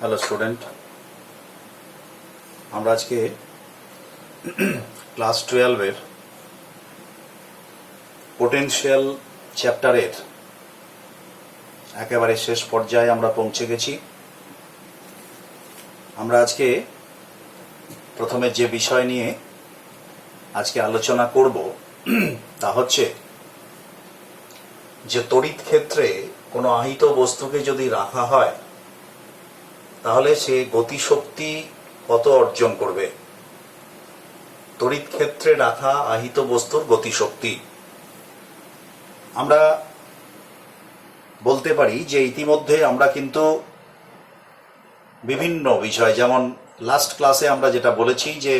Hello student, আমরা আজকে class 12-এর potential চ্যাপ্টারের একেবারে শেষ পর্যায়ে আমরা পৌঁছে গেছি। আমরা আজকে প্রথমে যে বিষয় নিয়ে আজকে আলোচনা করব তা হচ্ছে যে তড়িৎ ক্ষেত্রে কোনো আহিত বস্তুকে যদি রাখা হয় তাহলে সে গতিশক্তি কত অর্জন করবে। তড়িৎ ক্ষেত্রে রাখা আহিত বস্তুর গতিশক্তি আমরা বলতে পারি যে ইতিমধ্যে আমরা কিন্তু বিভিন্ন বিষয়, যেমন লাস্ট ক্লাসে আমরা যেটা বলেছি যে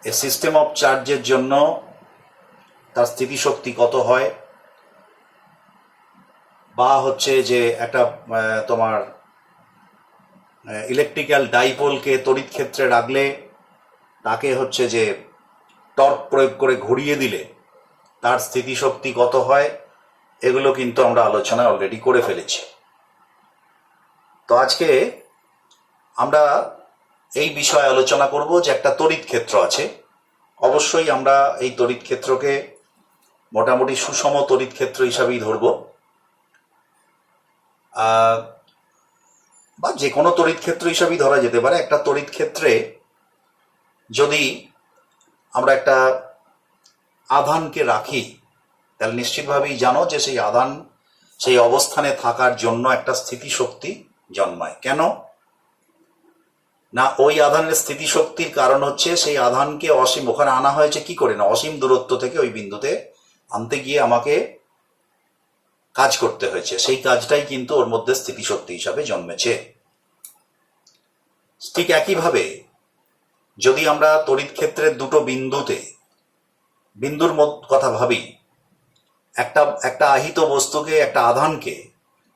এ সিস্টেম অফ চার্জের জন্য তার স্থিতিশক্তি কত হয়, বা হচ্ছে যে একটা তোমার ইলেকট্রিক্যাল ডাইপোলকে তড়িৎ ক্ষেত্রে রাখলে তাকে হচ্ছে যে টর্ক প্রয়োগ করে ঘুরিয়ে দিলে তার স্থিতিশক্তি কত হয়, এগুলো কিন্তু আমরা আলোচনা অলরেডি করে ফেলেছি। তো আজকে আমরা এই বিষয়ে আলোচনা করব যে একটা তড়িৎ ক্ষেত্র আছে। অবশ্যই আমরা এই তড়িৎ ক্ষেত্রকে মোটামুটি সুষম তড়িৎ ক্ষেত্র হিসাবেই ধরব, বা যে কোনো তড়িৎ ক্ষেত্র হিসাবেই ধরা যেতে পারে। একটা তড়িৎ ক্ষেত্রে যদি আমরা একটা আধানকে রাখি তাহলে নিশ্চিতভাবেই জানো যে সেই আধান সেই অবস্থানে থাকার জন্য একটা স্থিতিশক্তি জন্মায়। কেন না, ওই আধানের স্থিতিশক্তির কারণ হচ্ছে সেই আধানকে অসীম ওখানে আনা হয়েছে কি করে না, অসীম দূরত্ব থেকে ওই বিন্দুতে আনতে গিয়ে আমাকে কাজ করতে হয়েছে। সেই কাজটাই কিন্তু ওর মধ্যে স্থিতিশক্তি হিসাবে জন্মেছে। ঠিক একইভাবে যদি আমরা তড়িৎ ক্ষেত্রের দুটো বিন্দুর কথা ভাবি, একটা আহিত বস্তুকে, একটা আধানকে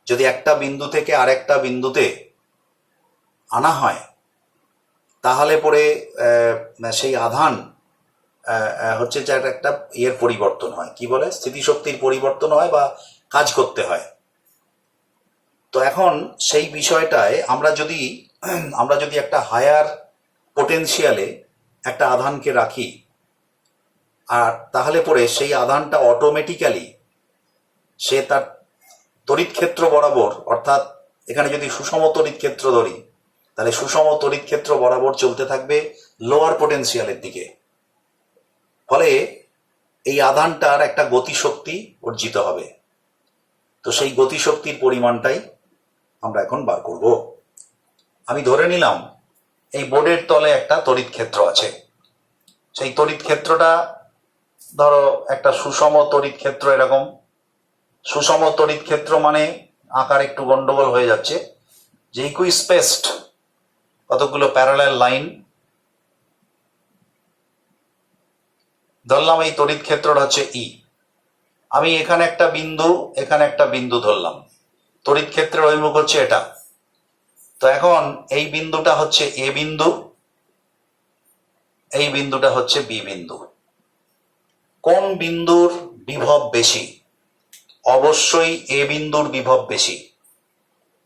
যদি একটা বিন্দু থেকে আরেকটা বিন্দুতে আনা হয় তাহলে পরে সেই আধান হচ্ছে যে একটা ইয়ের পরিবর্তন হয়, কি বলে, স্থিতিশক্তির পরিবর্তন হয় বা কাজ করতে হয়। তো এখন সেই বিষয়টায় আমরা যদি একটা হায়ার পোটেনশিয়ালে একটা আধানকে রাখি, আর তাহলে পরে সেই আধানটা অটোমেটিক্যালি সে তার তড়িৎ ক্ষেত্র বরাবর, অর্থাৎ এখানে যদি সুষম তড়িৎ ক্ষেত্র ধরি তাহলে সুষম তড়িৎ ক্ষেত্র বরাবর চলতে থাকবে লোয়ার পোটেনশিয়ালের দিকে। ফলে এই আধানটার একটা গতিশক্তি অর্জিত হবে। তো সেই গতিশক্তির পরিমাণটাই আমরা এখন বার করব। আমি ধরে নিলাম এই বোর্ডের তলে একটা তড়িৎ ক্ষেত্র আছে। সেই তড়িৎ ক্ষেত্রটা ধরো একটা সুষম তড়িৎ ক্ষেত্র। এরকম সুষম তড়িৎ ক্ষেত্র মানে আকার একটু গন্ডগোল হয়ে যাচ্ছে, যে ইকুইস্পেসড কতগুলো প্যারালাল লাইন ধরলাম। এই তড়িৎ ক্ষেত্রটা হচ্ছে ই। আমি এখানে একটা বিন্দু ধরলাম। তড়িৎ ক্ষেত্রের অভিমুখ হচ্ছে এটা। তো এখন এই বিন্দুটা হচ্ছে এ বিন্দু, এই বিন্দুটা হচ্ছে বি বিন্দু। কোন বিন্দুর বিভব বেশি? অবশ্যই এ বিন্দুর বিভব বেশি।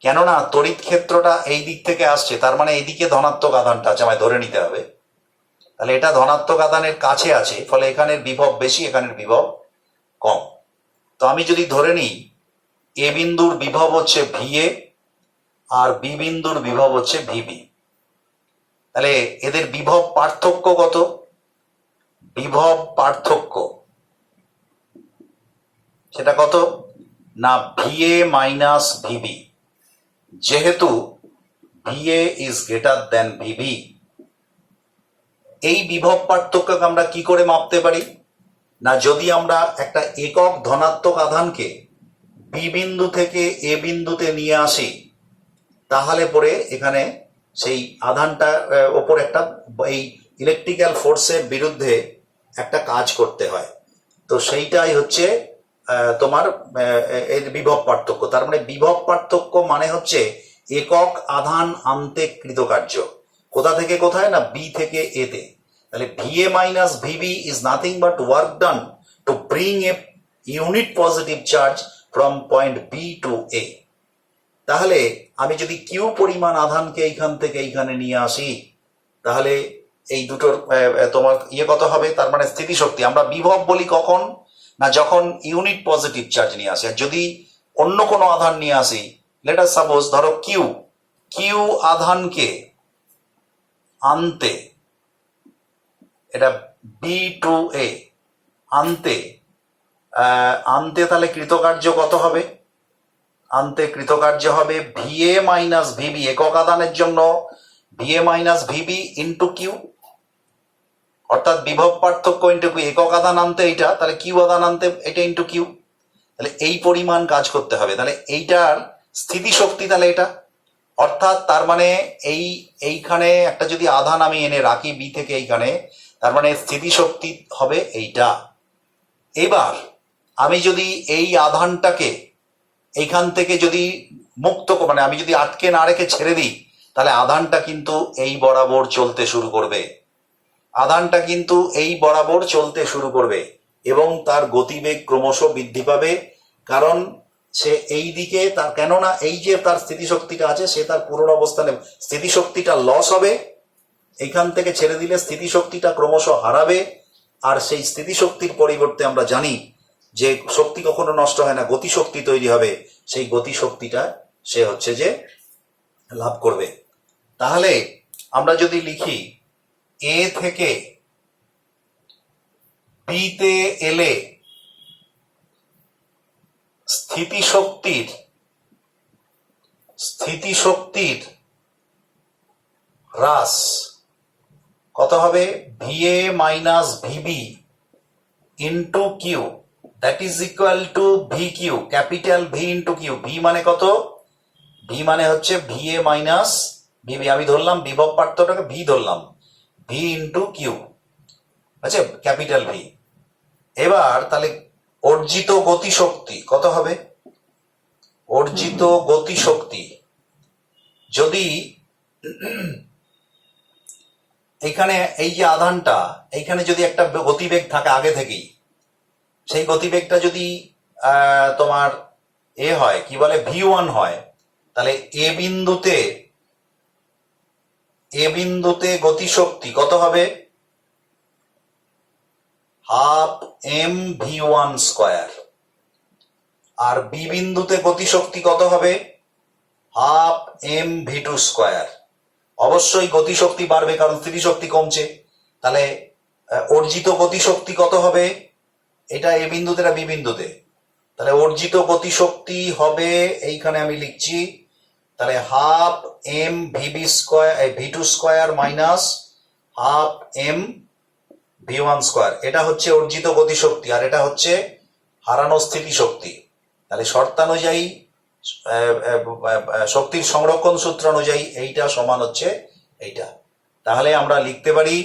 কেননা তড়িৎ ক্ষেত্রটা এই দিক থেকে আসছে, তার মানে এইদিকে ধনাত্মক আধানটা আছে, আমায় ধরে নিতে হবে। তাহলে এটা ধনাত্মক আধানের কাছে আছে, ফলে এখানের বিভব বেশি, এখানের বিভব কম। তো আমি যদি ধরে নিই এ বিন্দুর বিভব হচ্ছে ভিএ আর বি বিন্দুর বিভব হচ্ছে ভিবি, তাহলে এদের বিভব পার্থক্য কত? বিভব পার্থক্য সেটা কত না, ভিএ মাইনাস ভিবি। যেহেতু V A is greater than V B, এই বিভব পার্থক্যকে আমরা কি করে মাপতে পারি না, যদি আমরা একটা একক ধনাত্মক আধানকে বি বিন্দু থেকে এ বিন্দুতে নিয়ে আসি তাহলে পরে এখানে সেই আধানটা ওপর একটা এই ইলেকট্রিক্যাল ফোর্সের বিরুদ্ধে একটা কাজ করতে হয়। তো সেইটাই হচ্ছে তোমার এর বিভব পার্থক্য। তার মানে বিভব পার্থক্য মানে হচ্ছে একক আধান আনতে কৃতকার্য। কোথা থেকে কোথায় না, বি থেকে এ তে। তাহলে VA minus VB is nothing but work done to bring a unit positive charge from point B to A. তাহলে আমি যদি কিউ পরিমাণ আধানকে এইখান থেকে এইখানে নিয়ে আসি, তাহলে এই দুটোর তোমার কত হবে, তার মানে স্থিতিশক্তি। আমরা বিভব বলি কখন না, যখন ইউনিট পজিটিভ চার্জ নিয়ে আসি। আর যদি অন্য কোনো আধান নিয়ে আসি, লেট আস সাপোজ ধরো কিউ আধানকে আনতে, এটা B2A আনতে তাহলে কৃতকার্য কত হবে? আনতে কৃতকার্য হবে VA মাইনাস VB, একক আধানের জন্য VA minus VB into Q, অর্থাৎ বিভব পার্থক্য ইন্টু কিউ। একক আধান আনতে এইটা, তাহলে কিউ আধান আনতে এটা ইন্টু কিউ, তাহলে এই পরিমাণ কাজ করতে হবে। তাহলে এইটার স্থিতিশক্তি তাহলে এটা, অর্থাৎ তার মানে এইখানে একটা যদি আধান আমি এনে রাখি বি থেকে এইখানে, তার মানে স্থিতিশক্তি হবে এইটা। এবার আমি যদি এই আধানটাকে এইখান থেকে যদি মুক্ত, মানে আমি যদি আটকে না রেখে ছেড়ে দিই, তাহলে আধানটা কিন্তু এই বরাবর চলতে শুরু করবে, আধানটা কিন্তু এই বরাবর চলতে শুরু করবে এবং তার গতিবেগ ক্রমশ বৃদ্ধি পাবে। কারণ সে এই দিকে তার, কেননা এই যে তার স্থিতিশক্তিটা আছে, সে তার পুরনো অবস্থানে, স্থিতিশক্তিটা লস হবে, এইখান থেকে ছেড়ে দিলে স্থিতিশক্তিটা ক্রমশ হারাবে। আর সেই স্থিতিশক্তির পরিবর্তে আমরা জানি যে শক্তি কখনো নষ্ট হয় না, গতিশক্তি তৈরি হবে, সেই গতিশক্তিটা সে হচ্ছে যে লাভ করবে। তাহলে আমরা যদি লিখি এ থেকে বিতে এলে স্থিতিশক্তির হ্রাস কত হবে? VA minus VB into Q, that is equal to VQ, capital V into Q. V মানে কত? ভি মানে হচ্ছে VA মাইনাস VB, আমি ধরলাম বিভব পার্থক্যটাকে ভি ধরলাম, V ইন্টু কিউ, আচ্ছা, ক্যাপিটাল ভি। এবার তাহলে অর্জিত গতিশক্তি কত হবে? অর্জিত গতিশক্তি যদি এইখানে এই যে আধানটা, এইখানে যদি একটা গতিবেগ থাকে আগে থেকেই, সেই গতিবেগটা যদি তোমার হয় কি বলে V1 হয়, তাহলে এ বিন্দুতে গতিশক্তি কত হবে? Half mv1 square. আর বি বিন্দুতে গতিশক্তি কত হবে? Half mv2 square. অবশ্যই গতিশক্তি বাড়বে কারণ স্থিতিশক্তি কমছে। তাহলে অর্জিত গতিশক্তি কত হবে? এটা এ বিন্দুতে, এটা বি বিন্দুতে, তাহলে অর্জিত গতিশক্তি হবে, এইখানে আমি লিখছি, তাহলে half mvb square, v2 square minus half mv1 square. এটা হচ্ছে অর্জিত গতিশক্তি আর এটা হচ্ছে হারানো স্থিতিশক্তি। তাহলে শর্তানুযায়ী শক্তির সংরক্ষণ সূত্র অনুযায়ী এইটা সমান হচ্ছে এইটা। তাহলে আমরা লিখতে পারি,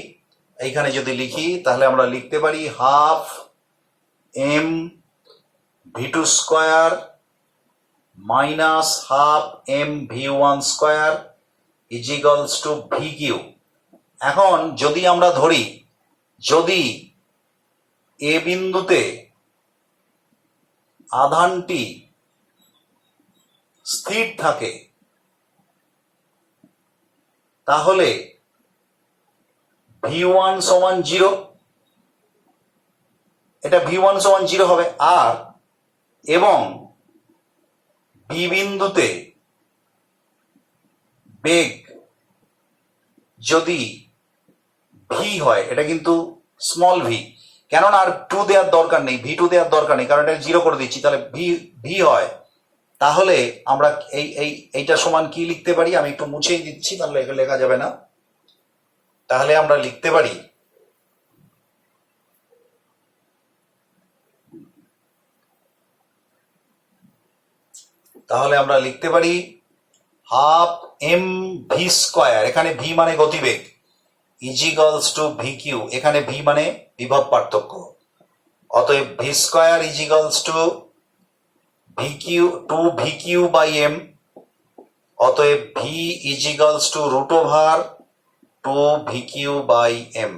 এইখানে যদি লিখি তাহলে আমরা লিখতে পারি half mv2 square minus half mv1 square is equals to vq। এখন যদি আমরা ধরি, যদি এ বিন্দুতে আধানটি স্থির থাকে, তাহলে V1 সমান 0, এটা V1 সমান 0 হবে। আর এবং বি বিন্দুতে বেগ যদি ভি হয়, এটা কিন্তু স্মল ভি, কেননা আর 2 দেওয়ার দরকার নেই, V2 দেওয়ার দরকার নেই, কারণ এটা 0 করে দিচ্ছি, তাহলে ভি হয়। তাহলে আমরা এইটা সমান কি লিখতে পারি? আমি একটু মুছেই দিচ্ছি, তাহলে লেখা যাবে না। তাহলে আমরা লিখতে পারি হাফ mv স্কয়ার, এখানে ভি মানে গতিবেগ, ইজ ইকুয়ালস টু VQ, এখানে ভি মানে বিভব পার্থক্য, অতএব V square is equals to VQ by m, অতএব V is equals to √2VQ by m।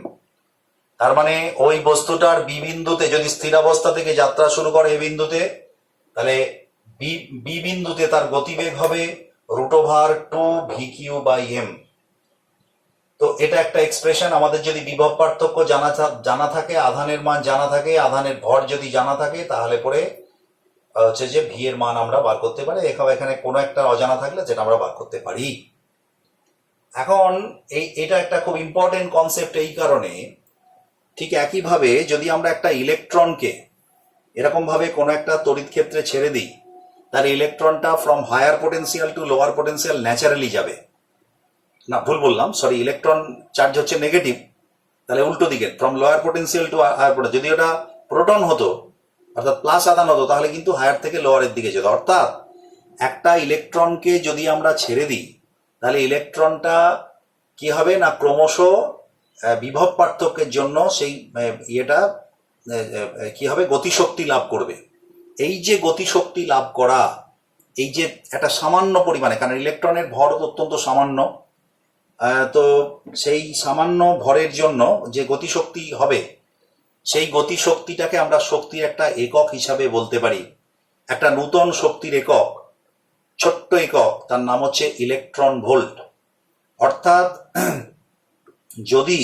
তার মানে ওই বস্তুটার বি বিন্দুতে যদি স্থির অবস্থা থেকে যাত্রা শুরু করে এ বিন্দুতে, তাহলে বি বি বিন্দুতে তার গতিবেগ হবে √2 v/m। তো এটা একটা এক্সপ্রেশন। আমাদের যদি বিভব পার্থক্য জানা থাকে, আধানের মান জানা থাকে, আধানের ভর যদি জানা থাকে, তাহলে পরে হচ্ছে যে ভি এর মান আমরা বার করতে পারি। এখানে কোনো একটা অজানা থাকলে যেটা আমরা বার করতে পারি। এখন এটা একটা খুব ইম্পর্টেন্ট কনসেপ্ট এই কারণে, ঠিক একইভাবে যদি আমরা একটা ইলেকট্রনকে এরকম ভাবে কোনো একটা তড়িৎ ক্ষেত্রে ছেড়ে দিই, তাহলে ইলেকট্রনটা from higher potential to lower potential naturally যাবে। না, ভুল বললাম, সরি, ইলেকট্রন চার্জ হচ্ছে নেগেটিভ, তাহলে উল্টো দিকে from lower potential to higher potential. যদি ওটা প্রোটন হতো, অর্থাৎ প্লাস আধান হতো, তাহলে কিন্তু হায়ার থেকে লোয়ারের দিকে যেত। অর্থাৎ একটা ইলেকট্রনকে যদি আমরা ছেড়ে দিই, তাহলে ইলেকট্রনটা কি হবে না, ক্রমশ বিভব পার্থক্যের জন্য সেই ইয়েটা কি হবে, গতিশক্তি লাভ করবে। এই যে গতিশক্তি লাভ করা, এই যে একটা সামান্য পরিমাণে, কারণ ইলেকট্রনের ভর অত্যন্ত সামান্য, তো সেই সামান্য ভরের জন্য যে গতিশক্তি হবে, সেই গতিশক্তিটাকে আমরা শক্তির একটা একক হিসাবে বলতে পারি। একটা নূতন শক্তির একক, ছোট্ট একক, তার নাম হচ্ছে ইলেকট্রন ভোল্ট। অর্থাৎ যদি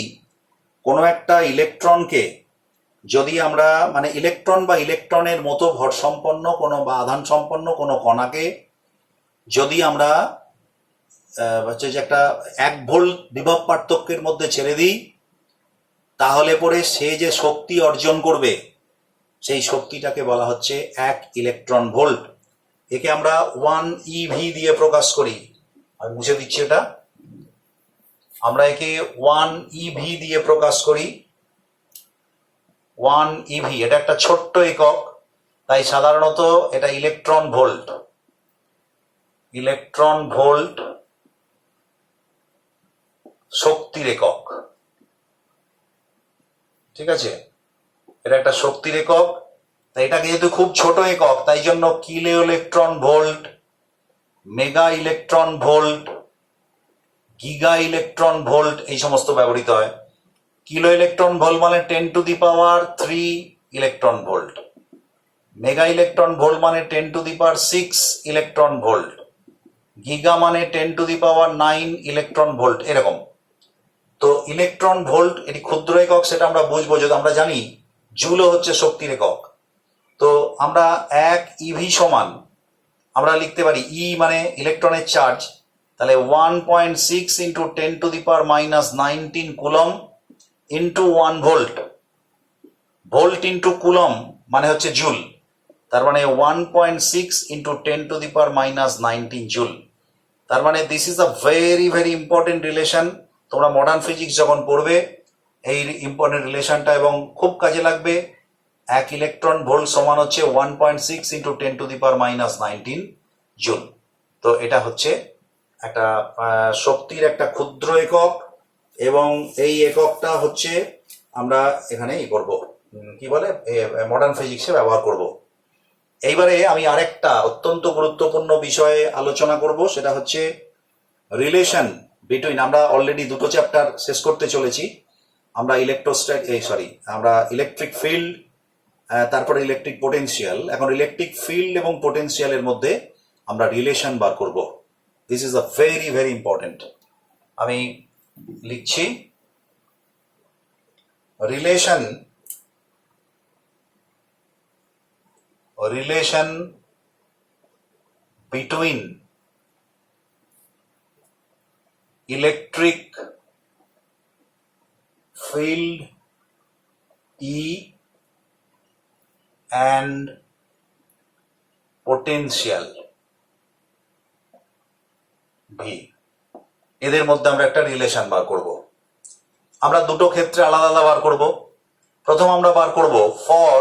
কোনো একটা ইলেকট্রনকে যদি আমরা মানে ইলেকট্রন বা ইলেকট্রনের মতো ভর সম্পন্ন কোনো বা আধান সম্পন্ন কোনো কণাকে যদি আমরা হচ্ছে যে একটা 1 ভোল্ট বিভব পার্থক্যের মধ্যে ছেড়ে দিই, তাহলে পরে সে যে শক্তি অর্জন করবে, সেই শক্তিটাকে বলা হচ্ছে 1 ইলেকট্রন ভোল্ট। একে আমরা 1 eV দিয়ে প্রকাশ করি। আমি মুছে দিচ্ছি এটা। আমরা একে 1 eV দিয়ে প্রকাশ করি। 1 eV, এটা একটা ছোট্ট একক, তাই সাধারণত এটা ইলেকট্রন ভোল্ট। ইলেকট্রন ভোল্ট শক্তির একক, ঠিক আছে? এটা একটা শক্তির একক, তাই এটা যেহেতু খুব ছোট একক, তাই জন্য kilo electron volt, mega electron volt, giga electron volt এই সমস্ত ব্যবহৃত হয়। কিলো ইলেকট্রন ভোল্ট মানে 10⁻³ electron volt, mega electron volt মানে 10⁶ ইলেকট্রন ভোল্ট, গিগা মানে 10⁹ ইলেকট্রন ভোল্ট, এরকম। তো ইলেকট্রন ভোল্ট এটি ক্ষুদ্র একক, সেটা আমরা বুঝবো যদি আমরা জানি জুলও হচ্ছে শক্তির একক। তো আমরা 1 ইভি সমান আমরা লিখতে পারি, ই মানে ইলেকট্রনের চার্জ, তাহলে 1.6 × 10⁻⁻19 coulomb into 1 volt. Volt into coulomb মানে হচ্ছে জুল, তার মানে 1.6 × 10⁻⁻19 জুল। তার মানে this is a very very important relation. তোমরা মডার্ন ফিজিক্স যখন পড়বে এই ইম্পর্টেন্ট রিলেশনটা এবং খুব কাজে লাগবে। 1 ইলেকট্রন ভোল্ট সমান হচ্ছে 1.6 × 10⁻⁻19 জুল। তো এটা হচ্ছে একটা শক্তির একটা ক্ষুদ্র একক, এবং এই এককটা হচ্ছে আমরা এখানে করব, কি বলে, মডার্ন ফিজিক্সে ব্যবহার করব। এইবারে আমি আরেকটা অত্যন্ত গুরুত্বপূর্ণ বিষয়ে আলোচনা করব, সেটা হচ্ছে রিলেশন বিটুইন। আমরা অলরেডি 2টো চ্যাপ্টার শেষ করতে চলেছি। আমরা আমরা ইলেকট্রিক ফিল্ড, তারপরে ইলেকট্রিক পোটেনশিয়াল। এখন ইলেকট্রিক ফিল্ড এবং পোটেনশিয়ালের মধ্যে আমরা রিলেশন বার করব। This is a very very important. আমি লিখছি, relation between electric field E and potential V, এদের মধ্যে আমরা একটা রিলেশন বার করব। আমরা দুটো ক্ষেত্রে আলাদা আলাদা বার করব। প্রথম আমরা বার করব for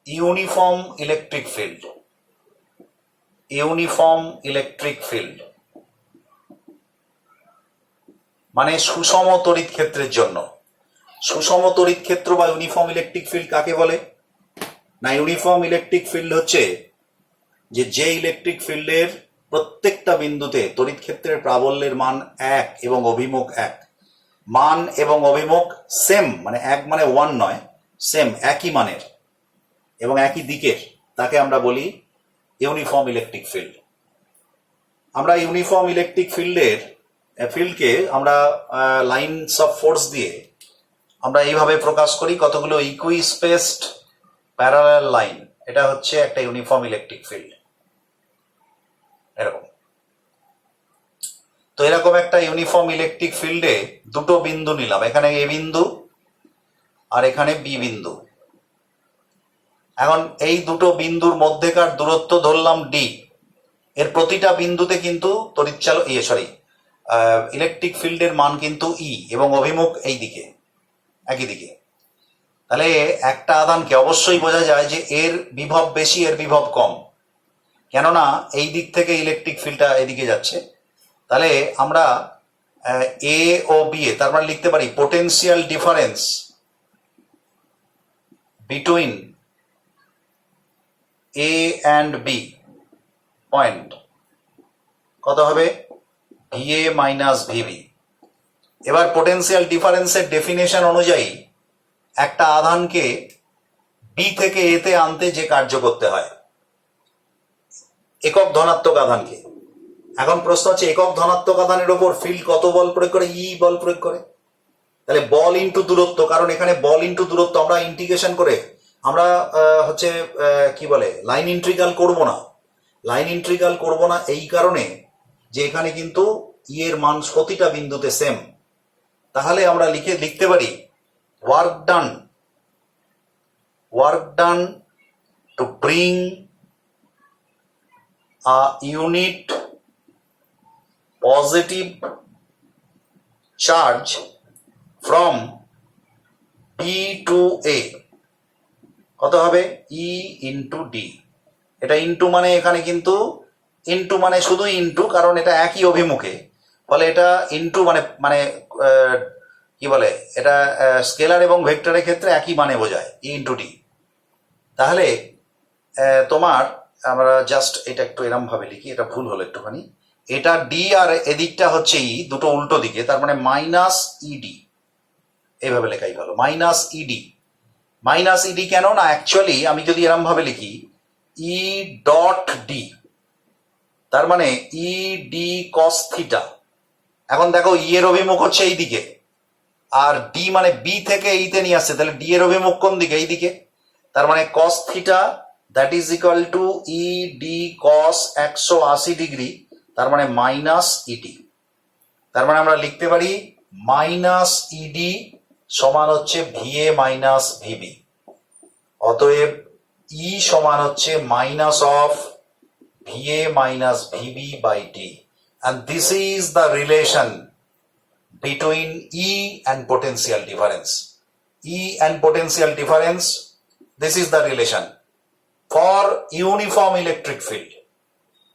uniform electric field. Uniform electric field মানে সুষম তড়িৎ ক্ষেত্রের জন্য। সুষম তড়িৎ ক্ষেত্র বা ইউনিফর্ম ইলেকট্রিক ফিল্ড কাকে বলে না, ইউনিফর্ম ইলেকট্রিক ফিল্ড হচ্ছে যে ইলেকট্রিক ফিল্ডের প্রত্যেকটা বিন্দুতে তড়িৎ ক্ষেত্রের প্রাবল্যের মান 1 এবং অভিমুখ 1। মান এবং অভিমুখ সেম, মানে 1 মানে 1 নয়, সেম, একই মানের এবং একই দিকের, তাকে আমরা বলি ইউনিফর্ম ইলেকট্রিক ফিল্ড। আমরা ইউনিফর্ম ইলেকট্রিক ফিল্ডকে আমরা লাইনস অফ ফোর্স দিয়ে আমরা এইভাবে প্রকাশ করি, কতগুলো ইকুই স্পেসড প্যারালাল লাইন, এটা হচ্ছে একটা ইউনিফর্ম ইলেকট্রিক ফিল্ড। এরকম তো এরকম একটা ইউনিফর্ম ইলেকট্রিক ফিল্ডে দুটো বিন্দু নিলাম, এখানে এ বিন্দু আর এখানে বি বিন্দু। এখন এই দুটো বিন্দুর মধ্যেকার দূরত্ব ধরলাম ডি। এর প্রতিটা বিন্দুতে কিন্তু ইলেকট্রিক ফিল্ডের মান কিন্তু ই এবং অভিমুখ এই দিকে, একই দিকে। তাহলে একটা আধানকে অবশ্যই বোঝা যায় যে এর বিভব বেশি, এর বিভব কম, কেননা এই দিক থেকে ইলেকট্রিক ফিল্ডটা এদিকে যাচ্ছে। তাহলে আমরা এ ও বি এ তার মানে লিখতে পারি potential difference between A and B point কত হবে, ভিএ মাইনাস ভিবি। এবার পোটেনশিয়াল ডিফারেন্সের ডেফিনেশন অনুযায়ী একটা আধানকে বি থেকে এতে আনতে যে কার্য করতে হয় একক ধনাত্মক আধানকে। এখন প্রশ্ন হচ্ছে একক ধনাত্মক আধানের ওপর ফিল্ড কত বল প্রয়োগ করে, ই বল প্রয়োগ করে। তাহলে বল ইন্টু দূরত্ব, কারণ এখানে বল ইন্টু দূরত্ব আমরা ইন্টিগ্রেশন করে আমরা কি বলে লাইন ইন্ট্রিগাল করব না। লাইন ইন্ট্রিগাল করব না এই কারণে যে এখানে কিন্তু ই এর মান প্রতিটা বিন্দুতে সেম। তাহলে আমরা লিখতে পারি work done to bring a unit positive charge from B to A কত হবে, ই ইন্টু ডি। এটা ইন্টু মানে এখানে কিন্তু ইন্টু মানে শুধু ইন্টু, কারণ এটা একই অভিমুখে, ফলে এটা ইন্টু মানে কি বলে এটা স্কেলার এবং ভেক্টরের ক্ষেত্রে একই মানে বোঝায়, ই ইন্টু ডি। তাহলে আমরা জাস্ট এটা একটু এরম ভাবে লিখি, এটা ভুল হলো একটুখানি। এটা ডি আর এদিকটা হচ্ছে ই, দুটো উল্টো দিকে, তার মানে মাইনাস ইডি, এইভাবে লেখাই ভালো, মাইনাস ইডি। মাইনাস ইডি কেন না, অ্যাকচুয়ালি আমি যদি এরম ভাবে লিখি ই ডট ডি, তার মানে ই ডি কস থিটা। এখন দেখো ই এর অভিমুখ হচ্ছে এই দিকে, আর ডি মানে বি থেকে এইতে নিয়ে আসছে, তাহলে ডি এর অভিমুখ কোন দিকে, এই দিকে। তার মানে cos theta that is equal two E D cos 180 degree, তার মানে মাইনাস ইডি। তার মানে আমরা লিখতে পারি মাইনাস ইডি সমান হচ্ছে ভিএ মাইনাস ভিবি। অতএব ই সমান হচ্ছে minus of V A minus V B by D, and this is the relation between E and potential difference. E and potential difference, this is the relation for uniform electric field.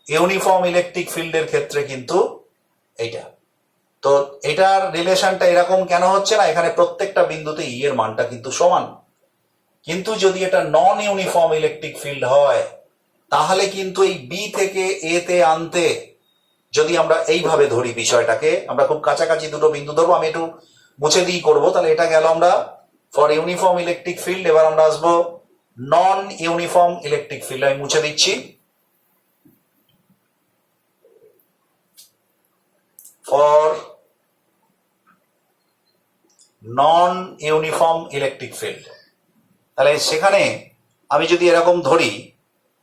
Uniform electric ফিল্ডের ক্ষেত্রে কিন্তু এইটা, তো এটার রিলেশনটা এরকম কেন হচ্ছে না, এখানে প্রত্যেকটা বিন্দুতে ই এর মানটা কিন্তু সমান। কিন্তু যদি এটা নন ইউনিফর্ম ইলেকট্রিক ফিল্ড হয় তাহলে কিন্তু এই বি থেকে এ তে আনতে যদি আমরা এইভাবে ধরি বিষয়টাকে, আমরা খুব কাছাকাছি দুটো বিন্দু ধরবো, আমি একটু মুছে দিয়ে করবো। তাহলে এটা গেল আমরা ফর ইউনিফর্ম ইলেকট্রিক ফিল্ড। এবার আমরা আসবো নন ইউনিফর্ম ইলেকট্রিক ফিল্ড, আমি মুছে দিচ্ছি। For non uniform electric field, তাহলে সেখানে আমি যদি এরকম ধরি,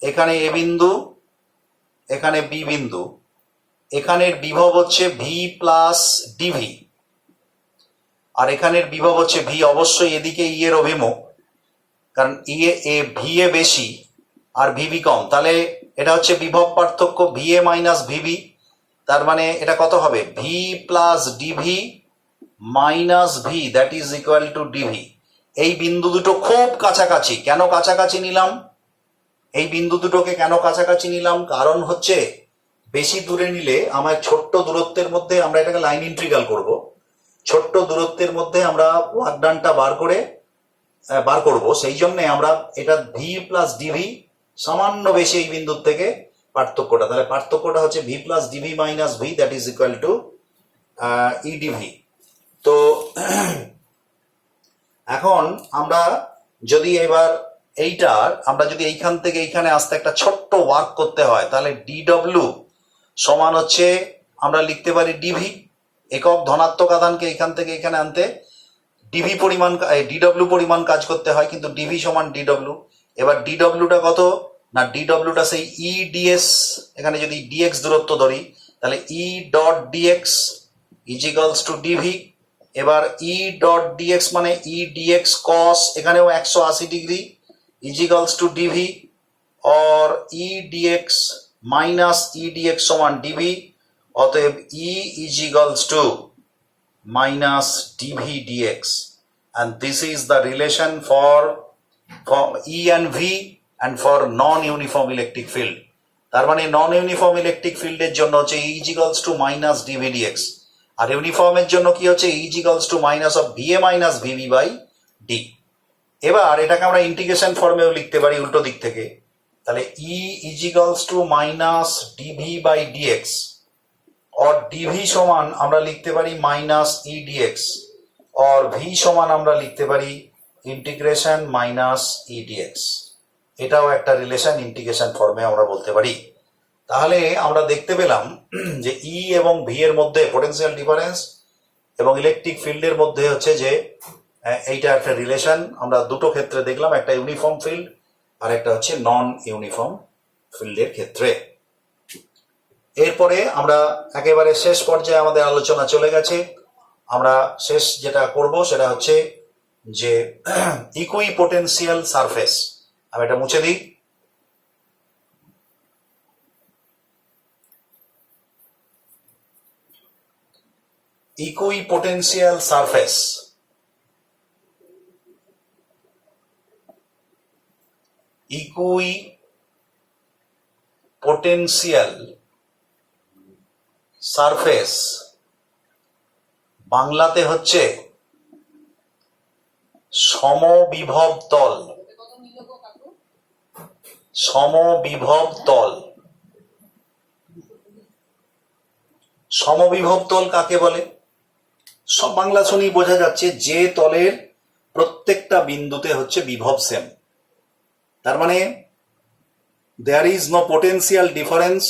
এখানে এ বিন্দু, এখানে বি বিন্দু, এখানের বিভব হচ্ছে ভি প্লাস ডিভি, আর এখানের বিভব হচ্ছে ভি। অবশ্যই এদিকে ই এর অভিমুখ, কারণ ভি এ বেশি আর ভিভি কম, তাহলে এটা হচ্ছে বিভব পার্থক্য ভি এ মাইনাস ভিভি। তার মানে এটা কত হবে, V plus DV minus V that is equal to d V. এই বিন্দু দুটো খুব কাছাকাছি। কেন কাছাকাছি নিলাম, এই বিন্দু দুটোকে কেন কাছাকাছি নিলাম, কারণ হচ্ছে বেশি দূরে নিলে আমার ছোট্ট দূরত্বের মধ্যে আমরা এটাকে লাইন ইন্ট্রিগাল করব, ছোট্ট দূরত্বের মধ্যে আমরা ওয়ার্ক ডানটা বার করব, সেই জন্য আমরা এটা ভি প্লাস ডিভি সামান্য বেশি এই বিন্দুর থেকে পার্থক্যটা, তাহলে পার্থক্যটা হচ্ছে V plus DV minus V that is equal to EDV. তো এখন আমরা যদি এবার এইটার আমরা যদি এইখান থেকে এইখানে আসতে একটা ছোট্ট ওয়ার্ক করতে হয়, তাহলে ডিডব্লিউ সমান হচ্ছে আমরা লিখতে পারি ডিভি, একক ধনাত্মক আধানকে এখান থেকে এখানে আনতে ডিভি পরিমাণ ডিডব্লিউ পরিমাণ কাজ করতে হয়, কিন্তু ডিভি সমান ডিডব্লিউ। এবার ডিডব্লিউটা কত না, ডিডব্লিউটা সেই ই ডিএস, এখানে যদি ডিএক্স দূরত্ব ধরি তাহলে E dot d x is equals to d V. এবার ই ডট ডিএক্স মানে ই ডিএক্স কস, এখানেও 180 degree equals to DV, or E DX minus E DX সমান ডিভি। অতএব E equals to minus dv dx, and this is the relation for E and V and for non-uniform electric field. তার মানে নন uniform electric ফিল্ডের জন্য হচ্ছে E equals to minus dv dx, আর ইউনিফর্মের জন্য কি হচ্ছে E equals to minus of VA minus VB by D। এবার এটাকে আমরা ইন্টিগ্রেশন ফর্মেও লিখতে পারি উল্টো দিক থেকে, তাহলে E equals to minus dv by dx, और dv সমান আমরা লিখতে পারি মাইনাস ই ডিএক্স, और v সমান আমরা লিখতে পারি ইন্টিগ্রেশন মাইনাস ই ডিএক্স। এটাও একটা রিলেশন ইন্টিগ্রেশন ফর্মে আমরা বলতে পারি। তাহলে আমরা দেখতে পেলাম যে ই এবং ভি এর মধ্যে পোটেনশিয়াল ডিফারেন্স এবং ইলেকট্রিক ফিল্ডের মধ্যে হচ্ছে যে এইটা একটা রিলেশন আমরা দুটো ক্ষেত্রে দেখলাম, একটা ইউনিফর্ম ফিল্ড আর একটা হচ্ছে নন ইউনিফর্ম ফিল্ডের ক্ষেত্রে। এরপরে আমরা একেবারে শেষ পর্যায়ে আমাদের আলোচনা চলে গেছে। আমরা শেষ যেটা করব সেটা হচ্ছে যে ইকুই পোটেনশিয়াল সারফেস। আমি এটা মুছে দিই। ইকুই পোটেনশিয়াল সারফেস, ইকুই পোটেনশিয়াল সারফেস বাংলাতে হচ্ছে সমবিভব তল। সমবিভব তল, সমবিভব তল কাকে বলে? সব বাংলা শুনি বোঝা যাচ্ছে যে তলের প্রত্যেকটা বিন্দুতে হচ্ছে বিভব সেম। তার মানে there is no potential difference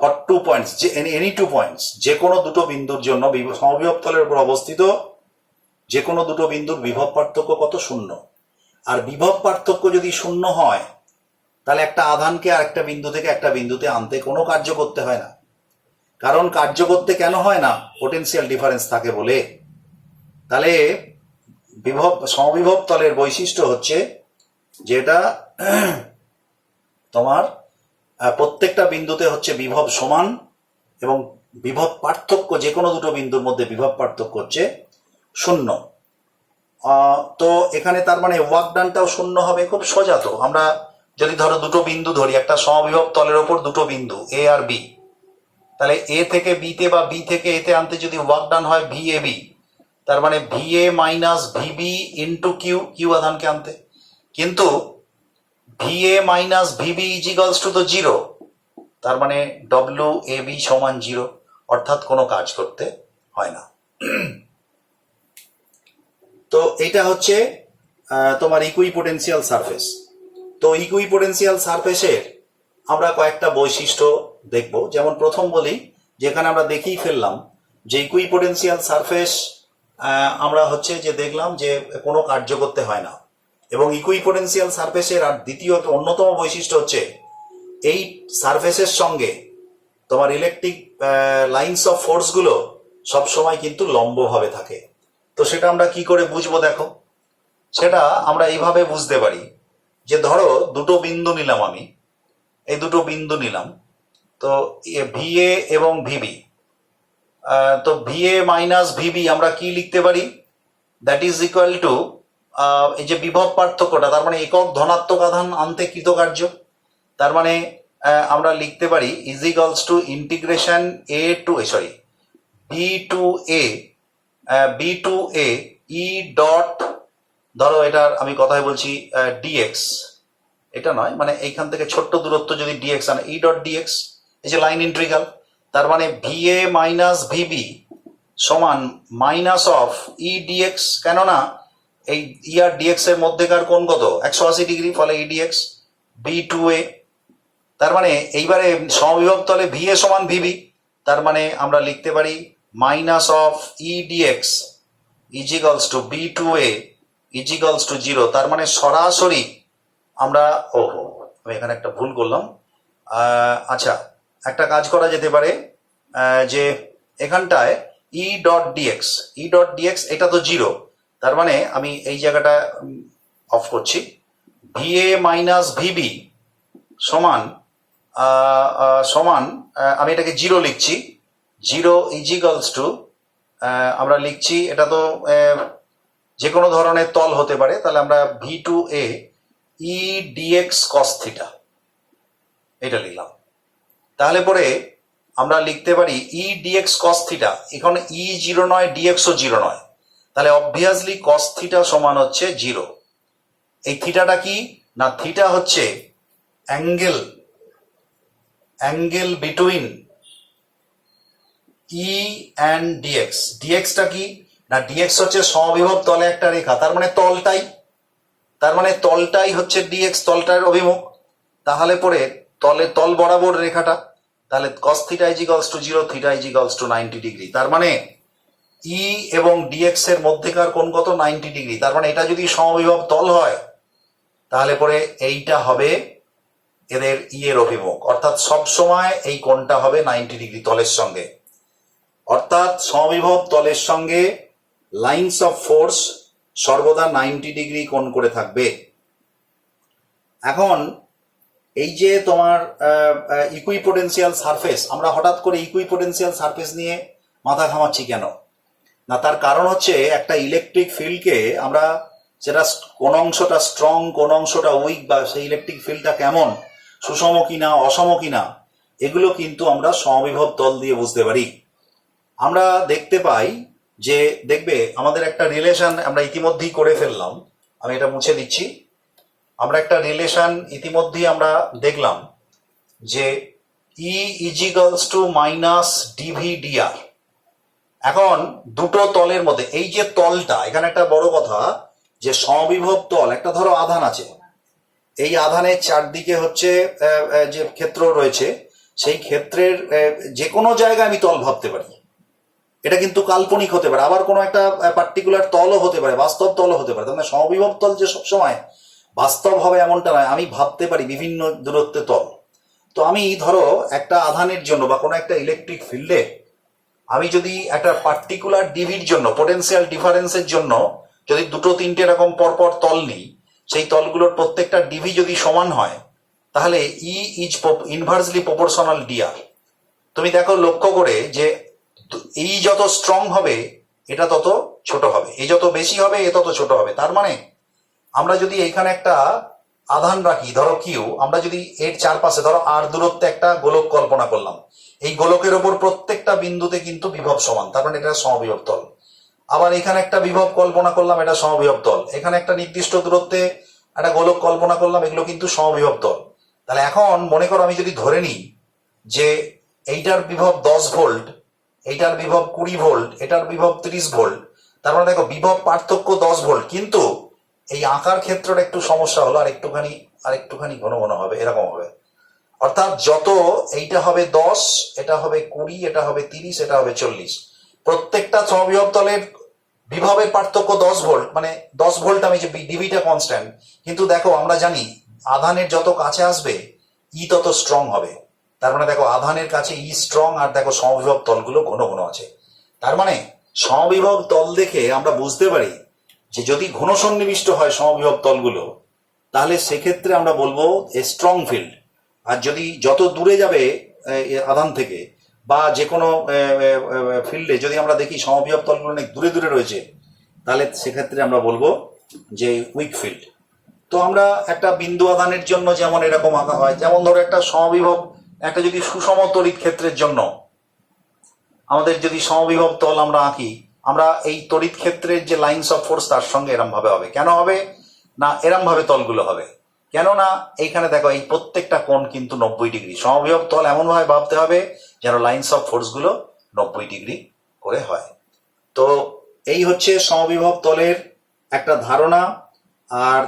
or 2 points, any 2 points, যে কোনো দুটো বিন্দুর জন্য সমবিভব তলের উপর অবস্থিত যে কোনো দুটো বিন্দুর বিভব পার্থক্য কত? 0। আর বিভব পার্থক্য যদি 0 হয় তাহলে একটা আধানকে আর একটা বিন্দু থেকে একটা বিন্দুতে আনতে কোনো কার্য করতে হয় না। কারণ কার্য করতে কেন হয় না? পোটেনশিয়াল ডিফারেন্স থাকে বলে। তাহলে সমবিভব তলের বৈশিষ্ট্য হচ্ছে যেটা তোমার প্রত্যেকটা বিন্দুতে হচ্ছে বিভব সমান এবং বিভব পার্থক্য যে কোনো দুটো বিন্দুর মধ্যে বিভব পার্থক্য হচ্ছে 0। তো এখানে তার মানে ওয়ার্ক ডানটাও 0 হবে। খুব সোজা তো। আমরা যদি ধরো দুটো বিন্দু ধরি, একটা সমবিভব তলের ওপর দুটো বিন্দু এ আর বি, তাহলে এ থেকে বিতে বা বি থেকে এতে আনতে যদি ওয়ার্ক ডান হয় ভি এ বি, তার মানে V A minus VB into Q, Q আধানকে আনতে। কিন্তু VA minus VB equals to তো 0, তার মানে ডব্লিউ এ বি সমান 0, অর্থাৎ কোনো কাজ করতে হয় না। তো এটা হচ্ছে তোমার ইকুই পোটেনশিয়াল সারফেস। তো ইকুই পোটেনশিয়াল সারফেসের আমরা কয়েকটা বৈশিষ্ট্য দেখব। যেমন প্রথম বলি, যেখানে আমরা দেখেই ফেললাম যে ইকুই পোটেনশিয়াল সারফেস আমরা হচ্ছে যে দেখলাম যে কোনো কার্য করতে হয় না। এবং ইকুই পোটেনশিয়াল সারফেসের আর দ্বিতীয় অন্যতম বৈশিষ্ট্য হচ্ছে এই সারফেসের সঙ্গে তোমার ইলেকট্রিক লাইন্স অফ ফোর্সগুলো সবসময় কিন্তু লম্বভাবে থাকে। তো সেটা আমরা কি করে বুঝবো? দেখো, সেটা আমরা এইভাবে বুঝতে পারি যে ধরো দুটো বিন্দু নিলাম, আমি এই দুটো বিন্দু নিলাম, তো ভিএ এবং ভিবি। তো ভিএ মাইনাস ভিবি আমরা কি লিখতে পারি? দ্যাট ইজ ইকুয়াল টু এই যে বিভব পার্থক্যটা, তার মানে একক ধনাত্মক আধান আনতে কৃতকার্য। তার মানে আমরা লিখতে পারি is equals to integration A to B to A E dot, ধরো এটার আমি কথাই বলছি ডিএক্স, এটা নয়, মানে এইখান থেকে ছোট্ট দূরত্ব যদি ডিএক্স আনে ই ডট ডিএক্স, এই যে লাইন ইন্টিগ্রাল, তার মানে ভিএ মাইনাস ভিবি সমান মাইনাস অফ ই ডিএক্স। কেননা এই ই আর ডিএক্স এর মধ্যেকার কোণ কত 180 ডিগ্রি, ফলে ই ডিএক্স B2A। তার মানে এইবারে সমবিভব তলে VA সমান VB, তার মানে আমরা লিখতে পারি minus of E d x is equals to B2A is equals to 0। তার মানে সরাসরি আমরা আমি এখানে একটা ভুল করলাম। আচ্ছা, একটা কাজ করা যেতে পারে যে এখানটায় ই ডট ডিএক্স এটা তো 0, তার মানে আমি এই জায়গাটা অফ করছি। VA মাইনাস VB সমান সমান আমি এটাকে 0 লিখছি। 0 ইজিক্যালস টু আমরা লিখছি, এটা তো যে কোনো ধরনের তল হতে পারে, তাহলে আমরা V2A ই ডিএক্স কস থিটা এটা লিখলাম। তাহলে পরে আমরা লিখতে পারি ই ডিএক্স কস থিটা, এখানে ই 0 নয়, ডিএক্সও 0 নয়, তাহলে অবভিয়াসলি কস থিটা সমান হচ্ছে 0। এই থিটাটা কি না, থিটা হচ্ছে angle between E and DX. ডিএক্সটা কি না, ডিএক্স হচ্ছে সমবিভব তলে একটা রেখা, তার মানে তলটাই হচ্ছে ডিএক্স, তলটার অভিমুখ। তাহলে পরে তল বরাবর রেখাটা, তাহলে cos theta is equals to 0, theta is equals to 90 degree. তার মানে ই এবং ডিএক্স এর মধ্যেকার কোণ কত 90 ডিগ্রি। তার মানে এটা যদি সমবিভব তল হয় তাহলে পরে এইটা হবে এদের ই এর অভিমুখ, অর্থাৎ সব সময় এই কোণটা হবে 90 ডিগ্রি তলের সঙ্গে। অর্থাৎ সমবিভব তলের সঙ্গে লাইনস অফ ফোর্স সর্বদা 90 ডিগ্রি কোণ করে থাকবে। এখন এই যে তোমার ইকুইপোটেনশিয়াল সারফেস, আমরা হঠাৎ করে ইকুইপোটেনশিয়াল সারফেস নিয়ে মাথা ঘামাচ্ছি কেন না, তার কারণ হচ্ছে একটা ইলেকট্রিক ফিল্ডকে আমরা সেটা কোন অংশটা স্ট্রং কোন অংশটা উইক, বা সেই ইলেকট্রিক ফিল্ডটা কেমন, সুষম কিনা অসম কিনা, এগুলো কিন্তু আমরা সমবিভব তল দিয়ে বুঝতে পারি। আমরা দেখতে পাই যে দেখবে আমাদের একটা রিলেশন আমরা ইতিমধ্যেই করে ফেললাম, আমি এটা মুছে দিচ্ছি। আমরা একটা রিলেশন ইতিমধ্যেই আমরা দেখলাম যে E equals to minus DV DR. এখন দুটো তলের মধ্যে এই যে তলটা, এখানে একটা বড় কথা যে সমবিভব তল, একটা ধরো আধান আছে, এই আধানের চারদিকে হচ্ছে যে ক্ষেত্র রয়েছে, সেই ক্ষেত্রের যে কোনো জায়গায় আমি তল ভাবতে পারি। এটা কিন্তু কাল্পনিক হতে পারে, আবার কোনো একটা পার্টিকুলার তলও হতে পারে, বাস্তব তলও হতে পারে। তার মানে সমবিভব তল যে সবসময় বাস্তব হবে এমনটা নয়, আমি ভাবতে পারি বিভিন্ন দূরত্বে তল। তো আমি ধরো একটা আধানের জন্য বা কোনো একটা ইলেকট্রিক ফিল্ডে আমি যদি একটা পার্টিকুলার ডিভির জন্য, পোটেনশিয়াল ডিফারেন্সের জন্য যদি দুটো তিনটে এরকম পরপর তল নিই, সেই তলগুলোর প্রত্যেকটা ডিভি যদি সমান হয় তাহলে ই ইজ ইনভার্সলি প্রপোর্শনাল ডিআর। তুমি দেখো লক্ষ্য করে যে এই যত স্ট্রং হবে এটা তত ছোট হবে, এই যত বেশি হবে এ তত ছোট হবে। তার মানে আমরা যদি এইখানে একটা আধান রাখি ধরো কিউ, আমরা যদি এর চারপাশে ধরো আর দূরত্বে একটা গোলক কল্পনা করলাম, এই গোলকের ওপর প্রত্যেকটা বিন্দুতে কিন্তু বিভব সমান, তার মানে এটা সমবিভব তল। আবার এখানে একটা বিভব কল্পনা করলাম, এটা সমবিভব তল। এখানে একটা নির্দিষ্ট দূরত্বে একটা গোলক কল্পনা করলাম, এগুলো কিন্তু সমবিভব তল। তাহলে এখন মনে করো আমি যদি ধরে নিই যে এইটার বিভব 10 ভোল্ট, এইটার বিভব 20 ভোল্ট, এটার বিভব 30 ভোল্ট, তার মানে দেখো বিভব পার্থক্য 10 ভোল্ট, কিন্তু এই আঁকার ক্ষেত্রটা একটু সমস্যা হলো, আর একটুখানি ঘন ঘন হবে, এরকম হবে। অর্থাৎ যত এইটা হবে 10, এটা হবে 20, এটা হবে 30, এটা হবে 40, প্রত্যেকটা সমবিভব তলের বিভবের পার্থক্য 10 ভোল্ট, মানে 10 ভোল্ট আমি যে ডিভিটা কনস্ট্যান্ট, কিন্তু দেখো আমরা জানি আধানের যত কাছে আসবে ই তত স্ট্রং হবে। তার মানে দেখো আধানের কাছে ই স্ট্রং, আর দেখো সমবিভব তলগুলো ঘন ঘন আছে। তার মানে সমবিভব তল দেখে আমরা বুঝতে পারি যে যদি ঘন সন্নিবিষ্ট হয় সমবিভব তলগুলো, তাহলে সেক্ষেত্রে আমরা বলবো এ স্ট্রং ফিল্ড। আর যদি যত দূরে যাবে আধান থেকে বা যে কোনো ফিল্ডে যদি আমরা দেখি সমবিভব তলগুলো অনেক দূরে দূরে রয়েছে, তাহলে সেক্ষেত্রে আমরা বলবো যে উইক ফিল্ড। তো আমরা একটা বিন্দু আধানের জন্য যেমন এরকম আঁকা হয়, যেমন ধরো একটা সমবিভব, একটা যদি সুষম তড়িৎ ক্ষেত্রের জন্য আমাদের যদি সমবিভব তল আমরা আঁকি, আমরা এই তড়িৎ ক্ষেত্রের যে লাইনস অফ ফোর্স তার সঙ্গে এরম ভাবে হবে। কেন হবে না, এরম ভাবে তলগুলো হবে, কেননা এইখানে দেখো এই প্রত্যেকটা কোণ কিন্তু 90 ডিগ্রি। সমবিভব তল এমন ভাবে ভাবতে হবে যেন লাইনস অফ ফোর্স গুলো 90 ডিগ্রি করে হয়। তো এই হচ্ছে সমবিভব তলের একটা ধারণা। আর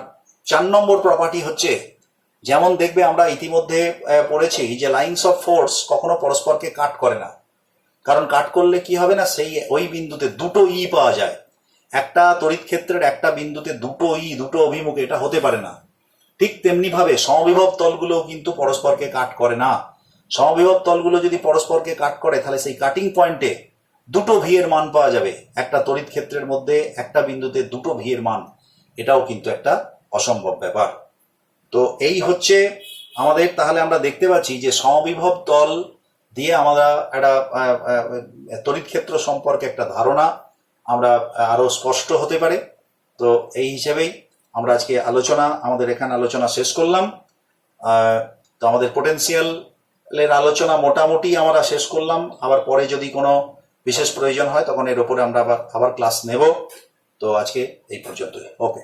4 নম্বর প্রপার্টি হচ্ছে, যেমন দেখবে আমরা ইতিমধ্যে পড়েছি যে লাইনস অফ ফোর্স কখনো পরস্পরকে কাট করে না, কারণ কাট করলে কি হবে না, সেই ওই বিন্দুতে দুটো ই পাওয়া যায়। একটা তড়িৎ ক্ষেত্রের একটা বিন্দুতে দুটো ই, দুটো অভিমুখে, এটা হতে পারে না। ঠিক তেমনি ভাবে সমবিভব তলগুলো কিন্তু পরস্পরকে কাট করে না। সমবিভব তলগুলো যদি পরস্পরকে কাট করে তাহলে সেই কাটিং পয়েন্টে দুটো ভি এর মান পাওয়া যাবে। একটা তড়িৎ ক্ষেত্রের মধ্যে একটা বিন্দুতে দুটো ভি এর মান, এটাও কিন্তু একটা অসম্ভব ব্যাপার। তো এই হচ্ছে আমাদের, তাহলে আমরা দেখতে পাচ্ছি যে সমবিভব তল দিয়ে আমরা একটা তড়িৎ ক্ষেত্র সম্পর্কে একটা ধারণা আমরা আরো স্পষ্ট হতে পারে। তো এই হিসেবেই আমরা আজকে আমাদের এখানে আলোচনা শেষ করলাম। তো আমাদের পোটেনশিয়ালের আলোচনা মোটামুটি আমরা শেষ করলাম। আবার পরে যদি কোনো বিশেষ প্রয়োজন হয় তখন এর উপরে আমরা আবার ক্লাস নেব। তো আজকে এই পর্যন্তই। ওকে।